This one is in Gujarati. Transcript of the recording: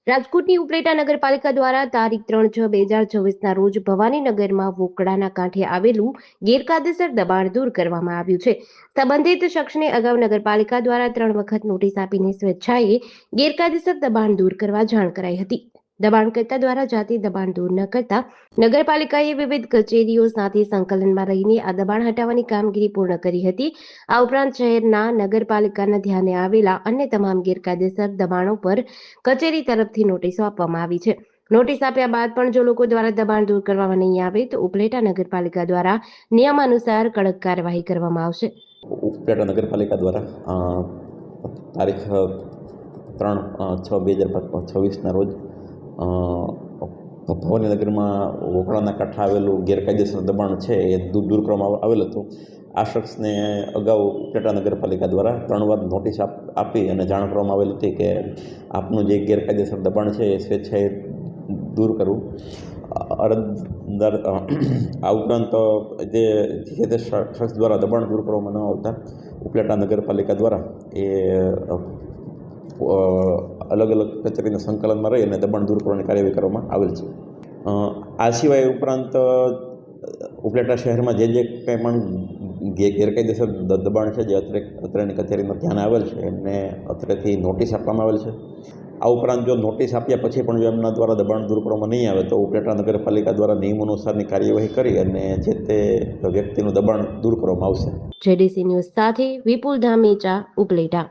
રાજકોટની ઉપલેટા નગરપાલિકા દ્વારા તારીખ 3/6/2024ના રોજ ભવાનીનગરમાં વોકળાના કાંઠે આવેલું ગેરકાયદેસર દબાણ દૂર કરવામાં આવ્યું છે. સંબંધિત શખ્સને અગાઉ નગરપાલિકા દ્વારા 3 વખત નોટિસ આપીને સ્વેચ્છાએ ગેરકાયદેસર દબાણ દૂર કરવા જાણ કરાઈ હતી. દબાણકર્તા દ્વારા જાતે દબાણ દૂર ન કરતા નગરપાલિકાએ વિવિધ કચેરીઓ સાથે સંકલનમાં રહીને આ દબાણ હટાવવાની કામગીરી પૂર્ણ કરી હતી. આ ઉપરાંત શહેરના નગરપાલિકાના ધ્યાને આવેલા અન્ય તમામ ગેરકાયદેસર દબાણો પર કચેરી તરફથી નોટિસો આપવામાં આવી છે. નોટિસ આપ્યા બાદ પણ જો લોકો દ્વારા દબાણ દૂર કરવામાં નહીં આવે તો ઉપલેટા નગરપાલિકા દ્વારા નિયમાનુસાર કડક કાર્યવાહી કરવામાં આવશે. ઉપલેટા નગરપાલિકા દ્વારા તારીખ 3/6/2026ના રોજ ભવાનીનગરમાં વોકળાના કાંઠે આવેલું ગેરકાયદેસર દબાણ છે એ દૂર કરવામાં આવેલ હતું. આ શખ્સને અગાઉ ઉપલેટા નગરપાલિકા દ્વારા 3 વાર નોટિસ આપી અને જાણ કરવામાં આવેલ હતી કે આપનું જે ગેરકાયદેસર દબાણ છે એ સ્વેચ્છાએ દૂર કરવું. અરજદાર આ ઉપરાંત જે તે શખ્સ દ્વારા દબાણ દૂર કરવામાં ન આવતા ઉપલેટા નગરપાલિકા દ્વારા એ અલગ અલગ કચેરીના સંકલનમાં રહી અને દબાણ દૂર કરવાની કાર્યવાહી કરવામાં આવેલ છે. આ સિવાય ઉપરાંત ઉપલેટા શહેરમાં જે કંઈ પણ ગેરકાયદેસર દબાણ છે જે અત્રેની કચેરીમાં ધ્યાન આવેલ છે એમને અત્રેથી નોટિસ આપવામાં આવેલ છે. આ ઉપરાંત જો નોટિસ આપ્યા પછી પણ જો એમના દ્વારા દબાણ દૂર કરવામાં નહીં આવે તો ઉપલેટા નગરપાલિકા દ્વારા નિયમ અનુસારની કાર્યવાહી કરી અને જે તે વ્યક્તિનું દબાણ દૂર કરવામાં આવશે. જેડીસી ન્યૂઝ સાથે વિપુલ ધામેચા, ઉપલેટા.